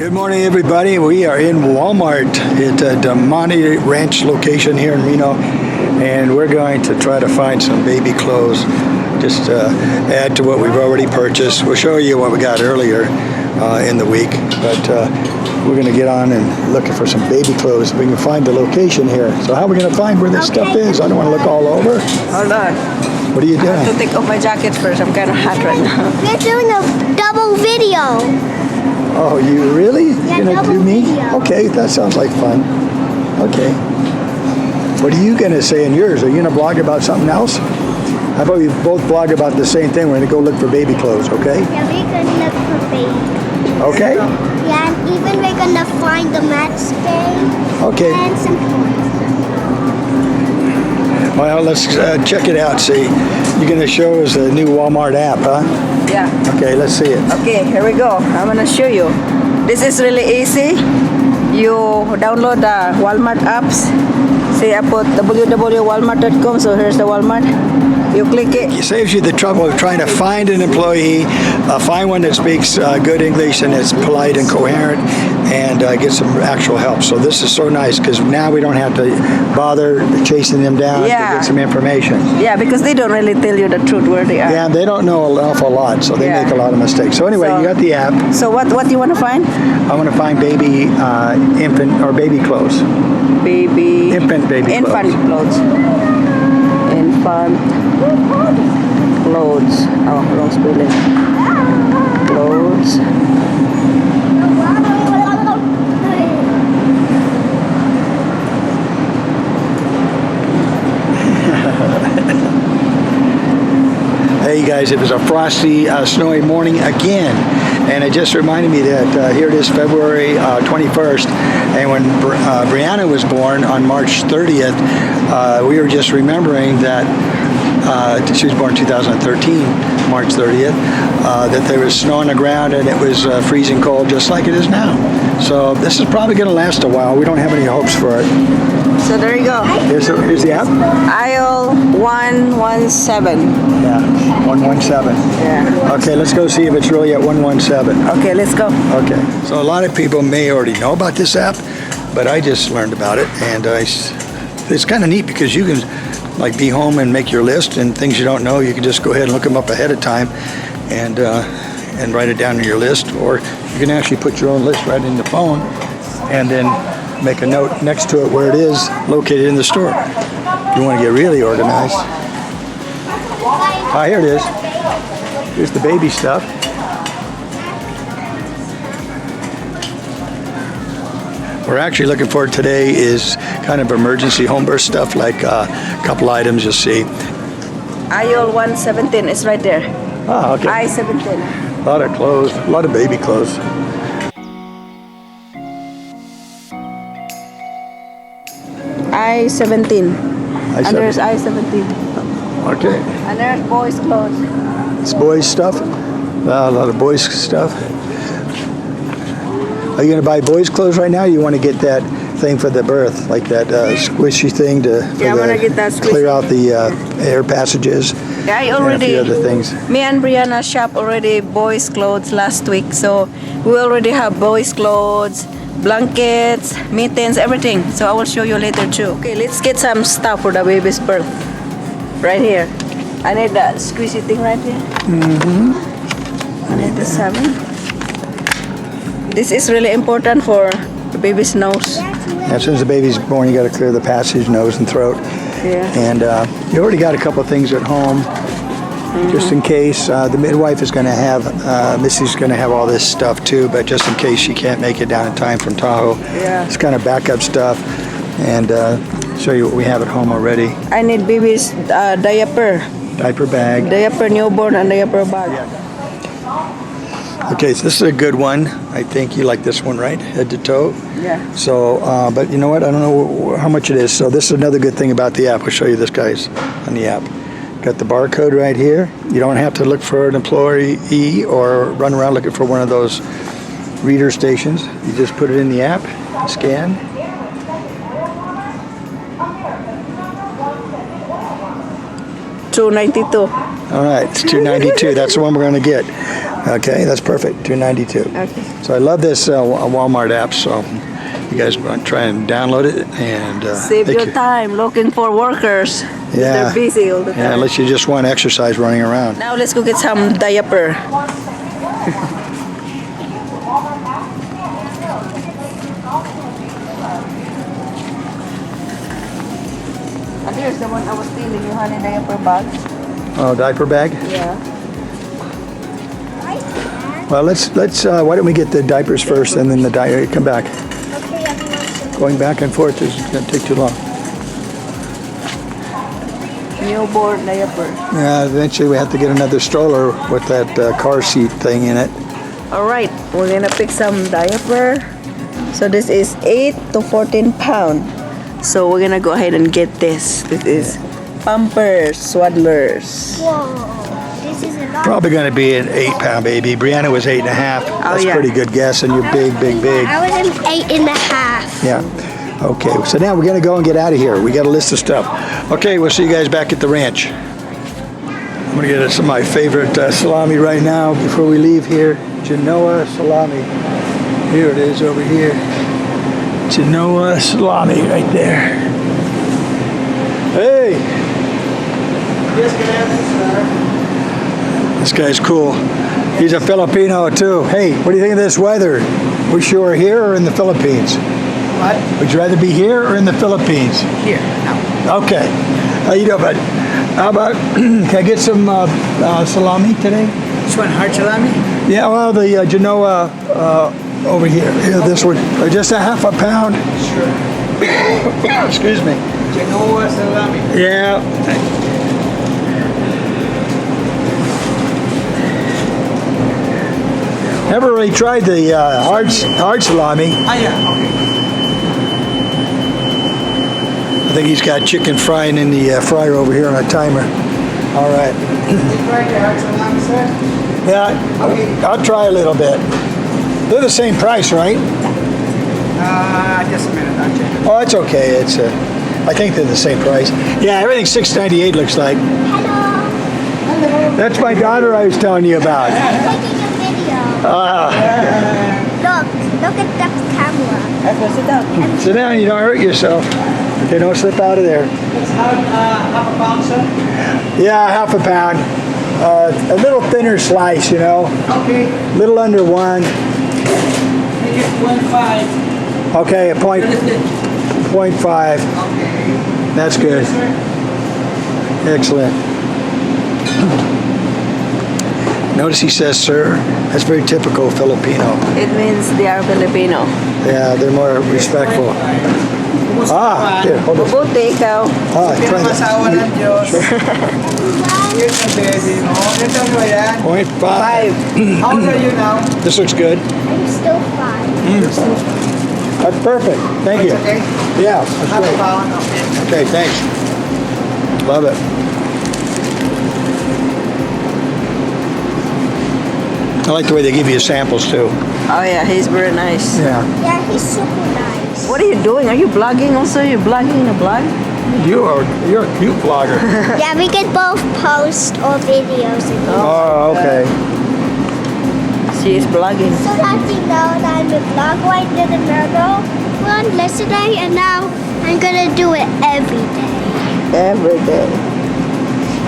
Good morning, everybody. We are in Walmart at the Monte Ranch location here in Reno, and we're going to try to find some baby clothes, just add to what we've already purchased. We'll show you what we got earlier in the week, but we're going to get on and looking for some baby clothes if we can find the location here. So how are we going to find where this stuff is? I don't want to look all over. Hold on. What are you doing? I have to take off my jacket first. I'm kind of hot right now. We're doing a double video. Oh, you really? Yeah, You're gonna do me? video. Okay, that sounds like fun. Okay. What are you gonna say in yours? Are you gonna blog about something else? How about we both blog about the same thing? We're gonna go look for baby clothes, okay? Yeah, we're gonna look for baby. Okay? Yeah, and even we're gonna find the match stay. Okay. And some toys. Well, let's check it out. See, you're gonna show us the new Walmart app, huh? Yeah. Okay, let's see it. Okay, here we go. I'm gonna show you. This is really easy. You download the Walmart apps. See, I put www.walmart.com. So here's the Walmart. You click it. It saves you the trouble of trying to find an employee, find one that speaks good English and is polite and coherent, and get some actual help. So this is so nice because now we don't have to bother chasing them down to get some information. Yeah, because they don't really tell you the truth where they are. Yeah, they don't know an awful lot, so they make a lot of mistakes. So anyway, you got the app. So what do you want to find? I want to find baby, infant, or baby clothes. Infant baby clothes. Infant clothes. Oh, wrong spelling. Clothes. Hey guys, it was a frosty, snowy morning again, and it just reminded me that here it is February 21st, and when Brianna was born on March 30th, we were just remembering that she was born 2013, March 30th, that there was snow on the ground and it was freezing cold just like it is now. So this is probably going to last a while. We don't have any hopes for it. So there you go. Here's the app. Aisle 117. Yeah, 117. Yeah. Okay, let's go see if it's really at 117. Okay, let's go. Okay, so a lot of people may already know about this app, but I just learned about it, and it's kind of neat because you can like be home and make your list, and things you don't know, you can just go ahead and look them up ahead of time and write it down in your list, or you can actually put your own list right in the phone and then make a note next to it where it is located in the store. If you want to get really organized. Ah, here it is. Here's the baby stuff. We're actually looking for today is kind of emergency home birth stuff, like a couple items you'll see. Aisle 117 is right there. Ah, okay. I-17. A lot of clothes, a lot of baby clothes. I-17. And there's I-17. Okay. And there's boys' clothes. It's boys' stuff. A lot of boys' stuff. Are you going to buy boys' clothes right now? Or you want to get that thing for the birth, like that squishy thing to I want to get that squishy. Clear out the air passages. Yeah, I already. And a few other things. Me and Brianna shop already boys' clothes last week, so we already have boys' clothes, blankets, mittens, everything. So I will show you later too. Okay, let's get some stuff for the baby's birth. Right here. I need that squishy thing right here. I need this having. This is really important for the baby's nose. As soon as the baby's born, you got to clear the passage, nose, and throat. Yeah. And you already got a couple of things at home, just in case. The midwife is going to have, Missy's going to have all this stuff too, but just in case she can't make it down in time from Tahoe. Yeah. It's kind of backup stuff, and show you what we have at home already. I need baby's diaper. Diaper bag. Diaper newborn and diaper bag. Yeah. Okay, so this is a good one. I think you like this one, right? Head to toe. Yeah. So, but you know what? I don't know how much it is. So this is another good thing about the app. I'll show you this, guys, on the app. Got the barcode right here. You don't have to look for an employee or run around looking for one of those reader stations. You just put it in the app, scan. $2.92. All right, it's $2.92. That's the one we're going to get. Okay, that's perfect. $2.92. Okay. So I love this Walmart app. So you guys want to try and download it and Save make your time looking for workers. Yeah. They're busy all the time. Yeah, unless you just want exercise running around. Now let's go get some diaper. And here's the one I was stealing, you honey diaper bag. Oh, diaper bag. Yeah. Well, let's. Why don't we get the diapers first, and then the diaper? Come back. Okay, everyone. Going back and forth is going to take too long. Newborn diaper. Yeah, eventually we have to get another stroller with that car seat thing in it. All right, we're gonna pick some diaper. So this is 8 to 14 pound. So we're gonna go ahead and get this. This is Pampers Swaddlers. Whoa, this is a lot. Probably going to be an 8-pound baby. Brianna was 8.5. That's yeah. a pretty good guess, and you're big. I was an 8.5. Yeah. Okay, so now we're going to go and get out of here. We got a list of stuff. Okay, we'll see you guys back at the ranch. I'm going to get some of my favorite salami right now before we leave here. Genoa salami. Here it is over here. Genoa salami right there. Hey! This guy's cool. He's a Filipino too. Hey, what do you think of this weather? We sure here or in the Philippines? What? Would you rather be here or in the Philippines? Here, now. Okay. How you doing, bud? How about, can I get some salami today? This one, hard salami? Yeah, well, the Genoa over here. Here, this one. Just a half a pound. Sure. Excuse me. Genoa salami. Yeah. Never really tried the hard salami. Ah, yeah, okay. I think he's got chicken frying in the fryer over here on a timer. All right. You tried the hard salami, sir? Yeah, Okay. I'll try a little bit. They're the same price, right? Just a minute, I'll check. Oh, it's okay. It's I think they're the same price. Yeah, everything's $6.98 looks like. Hello. That's my daughter I was telling you about. I'm taking a video. Look at the camera. Sit down, you don't hurt yourself. Okay, don't slip out of there. Let's have half a pound, sir. Yeah, half a pound. A little thinner slice, you know. Okay. Little under 1. Make it 1.5. Okay, a point 0.5. Okay. That's good. Yes, sir. Excellent. Notice he says, sir. That's very typical Filipino. It means they are Filipino. Yeah, they're more respectful. Here, hold on. Mabuti ikaw. Try that. Masawa ng Diyos. Yun ang baby mo. Ito mo yan. 0.5. How old are you now? This looks good. I'm still 5. That's perfect. Thank you. Okay. Yeah, that's Half a great. pound, okay. Okay, thanks. Love it. I like the way they give you samples too. Oh yeah, he's very nice. Yeah. Yeah, he's super nice. What are you doing? Are you vlogging also? You're vlogging in a vlog? You're a cute vlogger. Yeah, we can both post our videos in here. Oh, okay. She is vlogging. So that you know that I'm a vlogger. I did a miracle one yesterday, and now I'm gonna do it every day. Every day.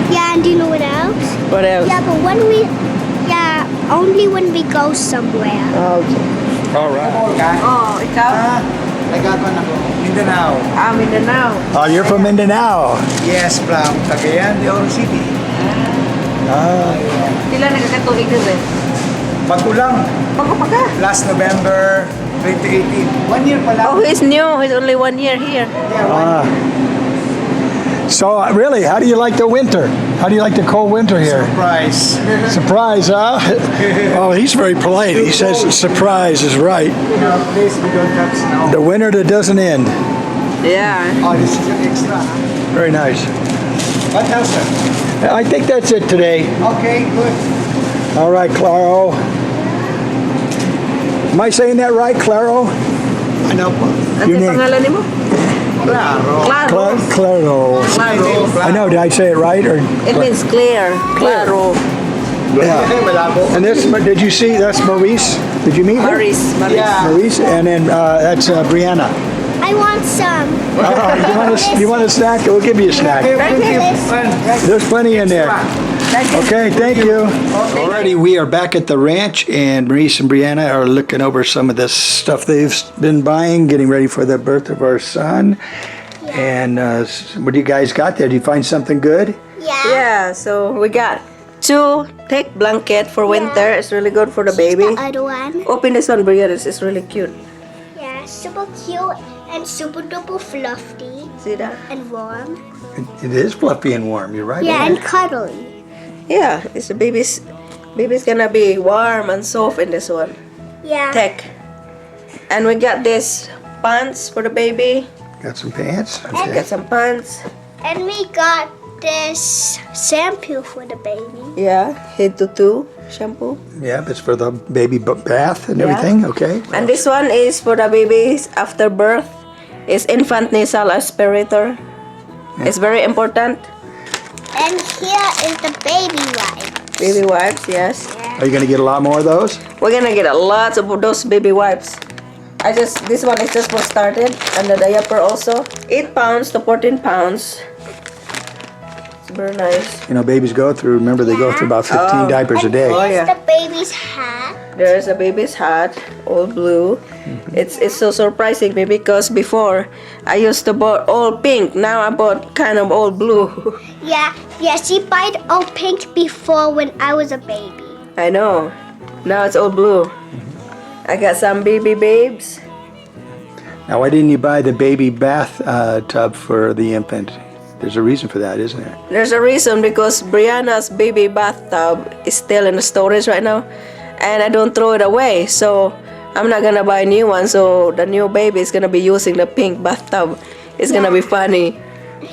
Yeah, and do you know what else? What else? Yeah, but only when we go somewhere. Okay. All right. Okay. Oh, ikaw? Nagkakaroon ako. Mindanao. Mindanao. Oh, you're from Mindanao. Yes, from Cagayan de Oro City. Sila nagkakatuig din eh. Bago lang. Bago pa ka? Last November 2018. 1 year pa lang. Oh, he's new. He's only 1 year here. Yeah, 1 year. So really, how do you like the winter? How do you like the cold winter here? Surprise. Surprise, huh? Oh, he's very polite. He says surprise is right. In our place, we don't have snow. The winter that doesn't end. Yeah. Oh, this is an extra, huh? Very nice. What else, sir? I think that's it today. Okay, good. All right, Claro. Am I saying that right, Claro? Ano po? Ano Your yung name? pangalan mo? Claro. Claro. Claro. Claro. I know. Did I say it right or? It means clear. Claro. Yeah. And this, did you see, that's Maurice? Did you meet her? Maurice. Yeah. Maurice, and then that's Brianna. I want some. You want a snack? We'll give you a snack. There's plenty in there. Okay, thank you. Alrighty, we are back at the ranch, and Maurice and Brianna are looking over some of this stuff they've been buying, getting ready for the birth of our son. And what do you guys got there? Did you find something good? Yeah, so we got 2 thick blanket for winter. It's really good for the baby. The other one. Open this one, Brianna. It's really cute. Yeah, super cute and super duper fluffy See that? and warm. It is fluffy and warm. You're right. Yeah, Anna. and cuddly. Yeah, it's the baby's gonna be warm and soft in this one. Yeah. Thick. And we got this pants for the baby. Got some pants. We Okay. got some pants. And we got this shampoo for the baby. Yeah, head to toe shampoo. Yeah, it's for the baby bath and Yeah. everything. Okay. And this one is for the babies after birth. It's infant nasal aspirator. It's very important. And here is the baby wipes. Baby wipes, yes. Are you going to get a lot more of those? We're gonna get a lot of those baby wipes. This one is just for started, and the diaper also. 8 pounds to 14 pounds. It's very nice. You know, babies go through, remember, they go through about 15 diapers a day. Oh, Here's yeah. the baby's hat. There's a baby's hat, all blue. It's so surprising me because before I used to bought all pink. Now I bought kind of all blue. Yeah, she bought all pink before when I was a baby. I know. Now it's all blue. I got some baby babes. Now, why didn't you buy the baby bath tub for the infant? There's a reason for that, isn't there? There's a reason because Brianna's baby bathtub is still in the storage right now, and I don't throw it away. So I'm not gonna buy a new one. So the new baby is gonna be using the pink bathtub. It's gonna be funny.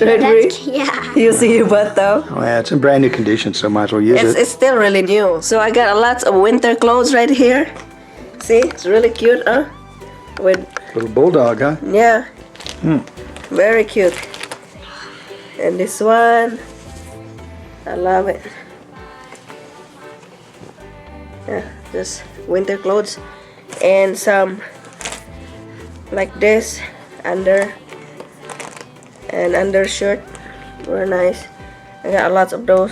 Right, Bri? Yeah. You see your bathtub? Oh, yeah, it's in brand new condition, so might as well use it. It's still really new. So I got a lot of winter clothes right here. See, it's really cute, huh? With Little bulldog, huh? yeah, very cute. And this one, I love it. Yeah, just winter clothes and some like this under and undershirt. Very nice. I got lots of those.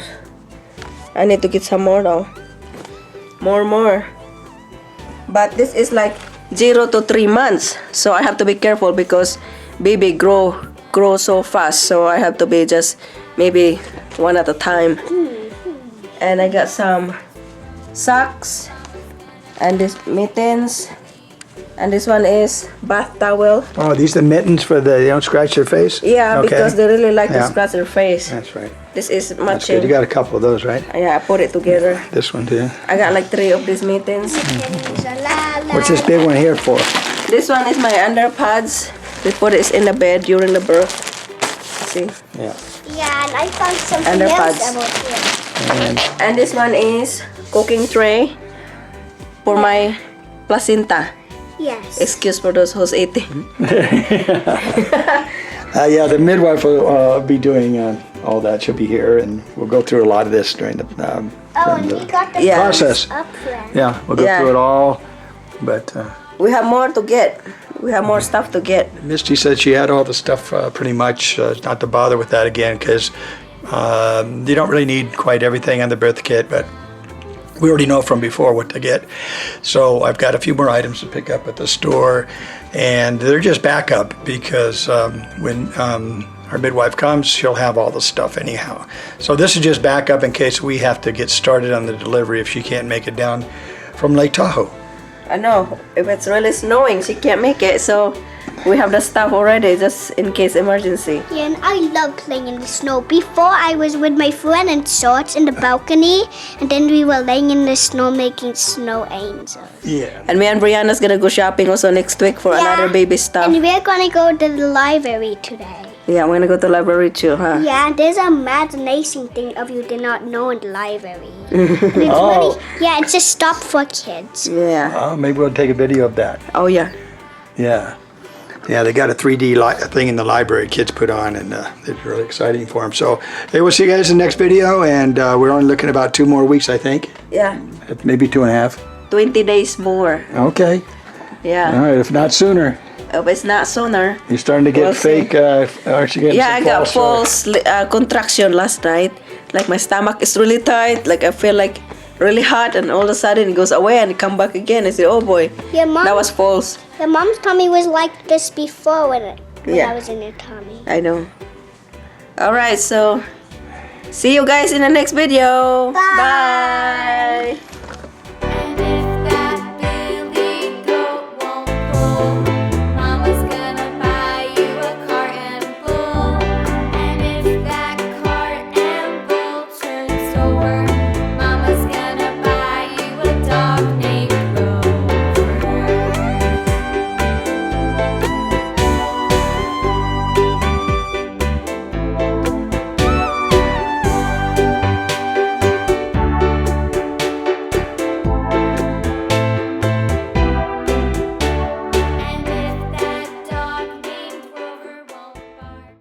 I need to get some more though. More. But this is like 0 to 3 months, so I have to be careful because baby grow so fast. So I have to be just maybe one at a time. And I got some socks and this mittens, and this one is bath towel. Oh, these the mittens for they don't scratch their face? Yeah, Okay. because they really like to Yeah. scratch their face. That's right. This is That's good. matching. You got a couple of those, right? Yeah, I put it together. This one, too. I got like 3 of these mittens. What's this big one here for? This one is my underpads. We put it in the bed during the birth. See? Yeah. Yeah, and I found something Underpads. else about here. And this one is cooking tray for my placenta. Yes. Excuse for those who's eating. Yeah, the midwife will be doing all that. She'll be here, and we'll go through a lot of this during the, Oh, and we got the Yeah. process. up there. Yeah, we'll go Yeah. through it all. But We have more to get. We have more stuff to get. Misty said she had all the stuff pretty much, not to bother with that again, because you don't really need quite everything on the birth kit, but we already know from before what to get. So I've got a few more items to pick up at the store, and they're just backup because when our midwife comes, she'll have all the stuff anyhow. So this is just backup in case we have to get started on the delivery if she can't make it down from Lake Tahoe. I know. If it's really snowing, she can't make it. So we have the stuff already just in case emergency. Yeah, and I love playing in the snow. Before I was with my friend in shorts in the balcony, and then we were laying in the snow making snow angels. Yeah. And me and Brianna's gonna go shopping also next week for another baby stuff. And we're gonna go to the library today. Yeah, I'm gonna go to the library too, huh? Yeah, and there's a imagination thing of you did not know in the library. And it's Oh. really, yeah, it's just stuff for kids. Yeah. Maybe we'll take a video of that. Oh yeah. Yeah. Yeah, they got a 3D thing in the library kids put on, and it's really exciting for them. So, hey, we'll see you guys in the next video, and we're only looking about 2 more weeks, I think. Yeah, Maybe 2.5. 20 days more. Okay. Yeah. All right, if not sooner. If it's not sooner. You're starting to get We'll see. fake, aren't you getting Yeah, I some got false, false contraction last night. Like my stomach is really tight. Like I feel like really hot, and all of a sudden it goes away and it come back again. I say, oh boy, Your mom, that was false. your mom's tummy was like this before when Yeah. I was in your tummy. I know. All right, so see you guys in the next video. Bye. Bye.